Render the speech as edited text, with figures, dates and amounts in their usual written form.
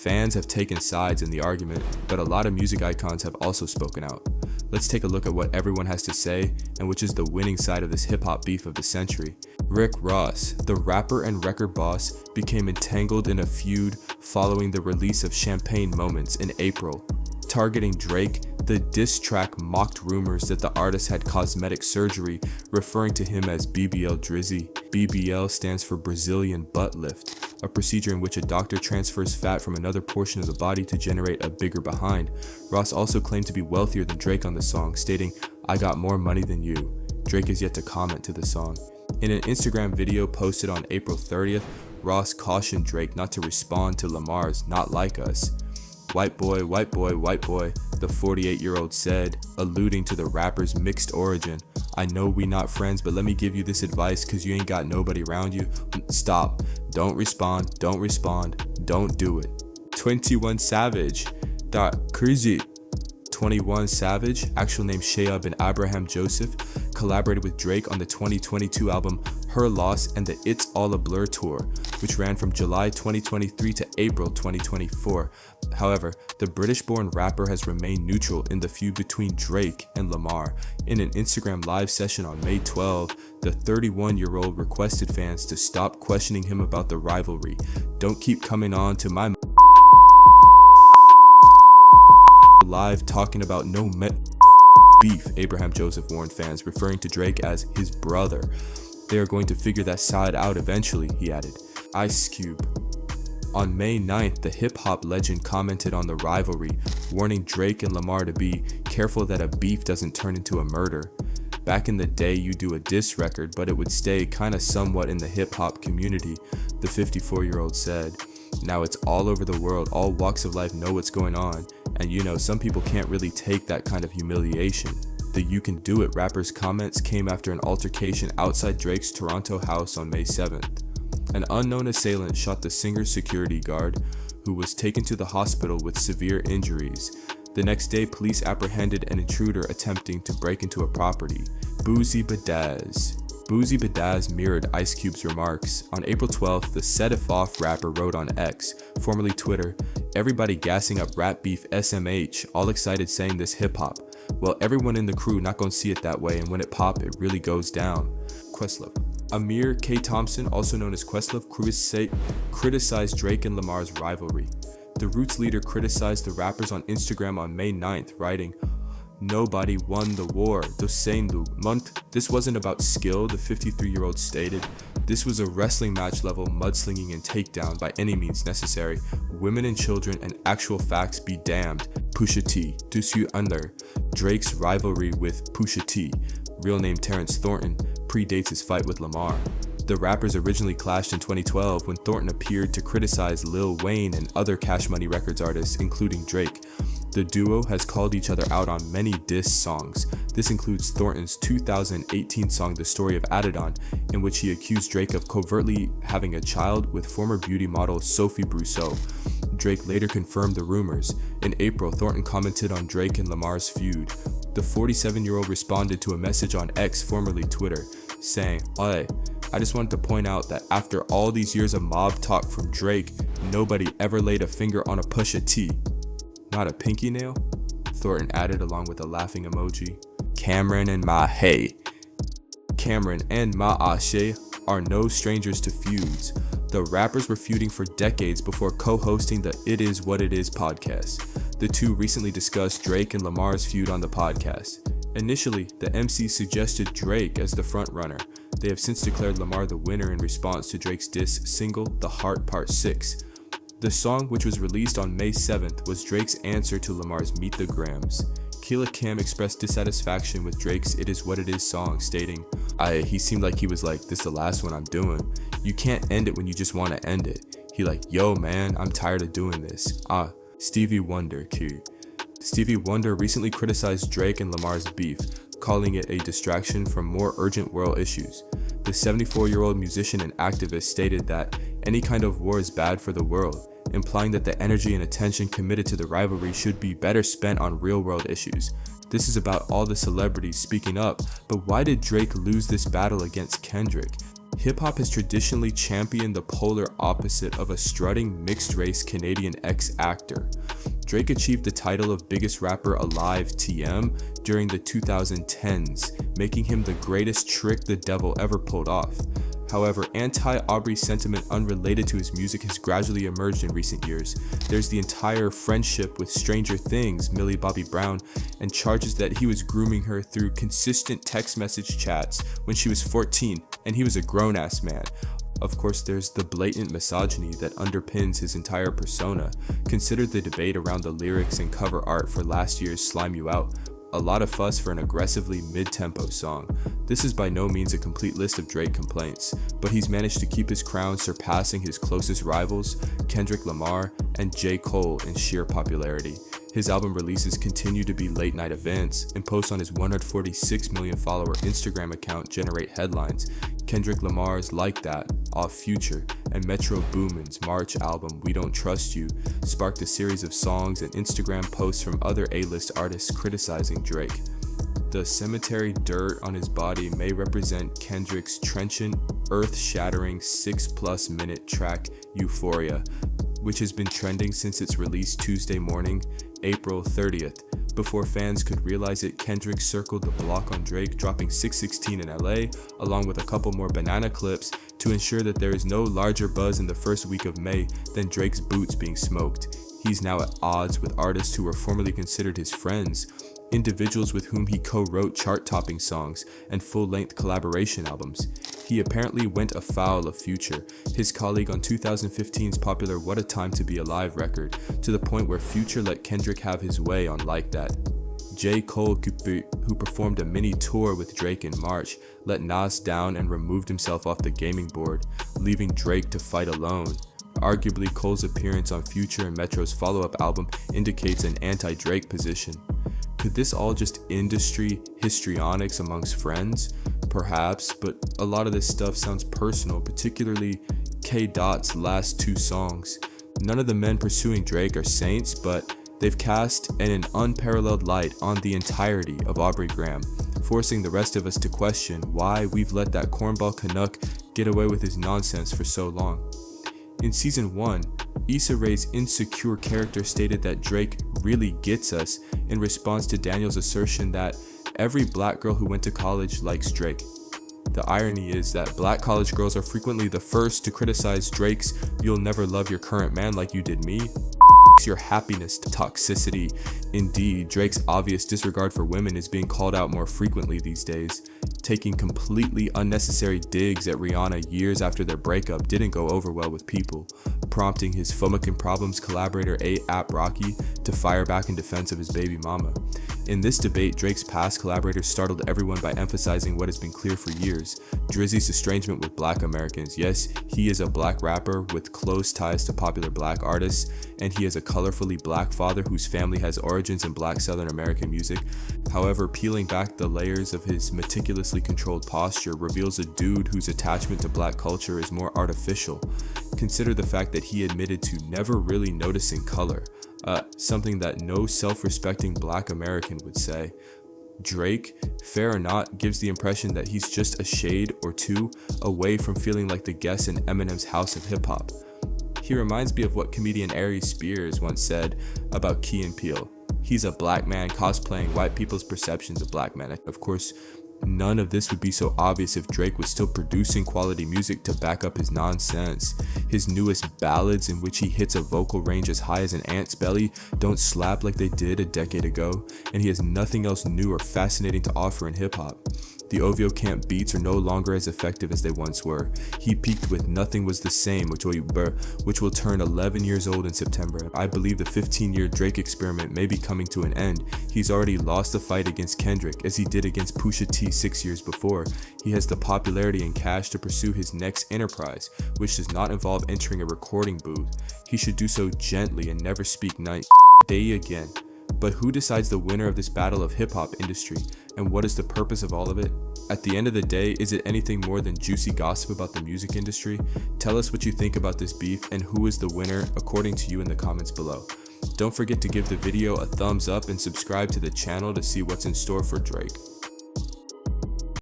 Fans have taken sides in the argument, but a lot of music icons have also spoken out. Let's take a look at what everyone has to say and which is the winning side of this hip-hop beef of the century. Rick Ross, the rapper and record boss, became entangled in a feud following the release of Champagne Moments in April. Targeting Drake, the diss track mocked rumors that the artist had cosmetic surgery, referring to him as BBL Drizzy. BBL stands for Brazilian butt lift, a procedure in which a doctor transfers fat from another portion of the body to generate a bigger behind. Ross also claimed to be wealthier than Drake on the song, stating, "I got more money than you." Drake is yet to comment to the song. In an Instagram video posted on April 30th, Ross cautioned Drake not to respond to Lamar's "Not Like Us." "White boy, white boy, white boy," the 48-year-old said, alluding to the rapper's mixed origin. "I know we not friends, but let me give you this advice cause you ain't got nobody around you. Stop. Don't respond. Don't respond. Don't do it." 21 Savage. That crazy. 21 Savage, actual name Shea bin Abraham Joseph, collaborated with Drake on the 2022 album Her Loss and the It's All a Blur tour, which ran from July 2023 to April 2024. However, the British-born rapper has remained neutral in the feud between Drake and Lamar. In an Instagram live session on May 12, the 31-year-old requested fans to stop questioning him about the rivalry. "Don't keep coming on to my live talking about no beef," Abraham Joseph warned fans, referring to Drake as his brother. "They are going to figure that side out eventually," he added. Ice Cube. On May 9th, the hip-hop legend commented on the rivalry, warning Drake and Lamar to be careful that a beef doesn't turn into a murder. "Back in the day, you do a diss record, but it would stay kinda somewhat in the hip-hop community," the 54-year-old said. "Now it's all over the world, all walks of life know what's going on, and some people can't really take that kind of humiliation." The "You Can Do It" rapper's comments came after an altercation outside Drake's Toronto house on May 7th. An unknown assailant shot the singer's security guard, who was taken to the hospital with severe injuries. The next day, police apprehended an intruder attempting to break into a property. Boozy Badazz. Boozy Badazz mirrored Ice Cube's remarks. On April 12th, the Set It Off rapper wrote on X, formerly Twitter, "Everybody gassing up rap beef SMH, all excited saying this hip hop. Well, everyone in the crew not gonna see it that way, and when it pop, it really goes down." Questlove. Amir K. Thompson, also known as Questlove, criticized Drake and Lamar's rivalry. The Roots leader criticized the rappers on Instagram on May 9th, writing, "Nobody won the war. This wasn't about skill," the 53-year-old stated. "This was a wrestling match level mudslinging and takedown by any means necessary. Women and children and actual facts be damned. Pusha T. Dusu Under." Drake's rivalry with Pusha T, real name Terrence Thornton, predates his fight with Lamar. The rappers originally clashed in 2012 when Thornton appeared to criticize Lil Wayne and other Cash Money Records artists, including Drake. The duo has called each other out on many diss songs. This includes Thornton's 2018 song The Story of Adidon, in which he accused Drake of covertly having a child with former beauty model Sophie Brousseau. Drake later confirmed the rumors. In April, Thornton commented on Drake and Lamar's feud. The 47-year-old responded to a message on X, formerly Twitter, saying, "Oi, I just wanted to point out that after all these years of mob talk from Drake, nobody ever laid a finger on a Pusha T. Not a pinky nail?" Thornton added along with a laughing emoji. Cameron and Mahe. Cameron and Maashe are no strangers to feuds. The rappers were feuding for decades before co-hosting the It Is What It Is podcast. The two recently discussed Drake and Lamar's feud on the podcast. Initially, the MC suggested Drake as the frontrunner. They have since declared Lamar the winner in response to Drake's diss single, The Heart Part 6. The song, which was released on May 7th, was Drake's answer to Lamar's Meet the Grams. Killa Cam expressed dissatisfaction with Drake's It Is What It Is song, stating, he seemed like he was like, "This the last one I'm doing. You can't end it when you just want to end it." He like, "Yo man, I'm tired of doing this." Stevie Wonder, Stevie Wonder recently criticized Drake and Lamar's beef, calling it a distraction from more urgent world issues. The 74-year-old musician and activist stated that any kind of war is bad for the world, implying that the energy and attention committed to the rivalry should be better spent on real-world issues. This is about all the celebrities speaking up, but why did Drake lose this battle against Kendrick? Hip-hop has traditionally championed the polar opposite of a strutting mixed-race Canadian ex-actor. Drake achieved the title of biggest rapper alive (TM) during the 2010s, making him the greatest trick the devil ever pulled off. However, anti-Aubrey sentiment unrelated to his music has gradually emerged in recent years. There's the entire friendship with Stranger Things, Millie Bobby Brown, and charges that he was grooming her through consistent text message chats when she was 14 and he was a grown-ass man. Of course, there's the blatant misogyny that underpins his entire persona. Consider the debate around the lyrics and cover art for last year's Slime You Out. A lot of fuss for an aggressively mid-tempo song. This is by no means a complete list of Drake complaints, but he's managed to keep his crown surpassing his closest rivals, Kendrick Lamar and J. Cole, in sheer popularity. His album releases continue to be late-night events, and posts on his 146 million follower Instagram account generate headlines. Kendrick Lamar's Like That, off Future, and Metro Boomin's March album We Don't Trust You sparked a series of songs and Instagram posts from other A-list artists criticizing Drake. The cemetery dirt on his body may represent Kendrick's trenchant, earth-shattering 6+ minute track Euphoria, which has been trending since its release Tuesday morning, April 30th. Before fans could realize it, Kendrick circled the block on Drake, dropping 616 in LA, along with a couple more banana clips to ensure that there is no larger buzz in the first week of May than Drake's boots being smoked. He's now at odds with artists who were formerly considered his friends, individuals with whom he co-wrote chart-topping songs and full-length collaboration albums. He apparently went afoul of Future, his colleague on 2015's popular What a Time to Be Alive record, to the point where Future let Kendrick have his way on Like That. J. Cole, who performed a mini tour with Drake in March, let Nas down and removed himself off the gaming board, leaving Drake to fight alone. Arguably, Cole's appearance on Future and Metro's follow-up album indicates an anti-Drake position. Could this all just industry histrionics amongst friends? Perhaps, but a lot of this stuff sounds personal, particularly K. Dot's last two songs. None of the men pursuing Drake are saints, but they've cast an unparalleled light on the entirety of Aubrey Graham, forcing the rest of us to question why we've let that cornball Canuck get away with his nonsense for so long. In season 1, Issa Rae's insecure character stated that Drake really gets us in response to Daniel's assertion that every black girl who went to college likes Drake. The irony is that black college girls are frequently the first to criticize Drake's "You'll never love your current man like you did me" your happiness to toxicity. Indeed, Drake's obvious disregard for women is being called out more frequently these days. Taking completely unnecessary digs at Rihanna years after their breakup didn't go over well with people, prompting his Fomakin Problems collaborator A$AP Rocky to fire back in defense of his baby mama. In this debate, Drake's past collaborators startled everyone by emphasizing what has been clear for years: Drizzy's estrangement with black Americans. Yes, he is a black rapper with close ties to popular black artists, and he is a colorfully black father whose family has origins in black Southern American music. However, peeling back the layers of his meticulously controlled posture reveals a dude whose attachment to black culture is more artificial. Consider the fact that he admitted to never really noticing color, something that no self-respecting black American would say. Drake, fair or not, gives the impression that he's just a shade or two away from feeling like the guest in Eminem's House of Hip Hop. He reminds me of what comedian Ari Spears once said about Key and Peele. He's a black man cosplaying white people's perceptions of black men. Of course, none of this would be so obvious if Drake was still producing quality music to back up his nonsense. His newest ballads, in which he hits a vocal range as high as an ant's belly, don't slap like they did a decade ago, and he has nothing else new or fascinating to offer in hip-hop. The OVO Camp beats are no longer as effective as they once were. He peaked with Nothing Was the Same, which will turn 11 years old in September. I believe the 15-year Drake experiment may be coming to an end. He's already lost the fight against Kendrick, as he did against Pusha T 6 years before. He has the popularity and cash to pursue his next enterprise, which does not involve entering a recording booth. He should do so gently and never speak nice day again. But who decides the winner of this battle of hip-hop industry, and what is the purpose of all of it? At the end of the day, is it anything more than juicy gossip about the music industry? Tell us what you think about this beef and who is the winner according to you in the comments below. Don't forget to give the video a thumbs up and subscribe to the channel to see what's in store for Drake.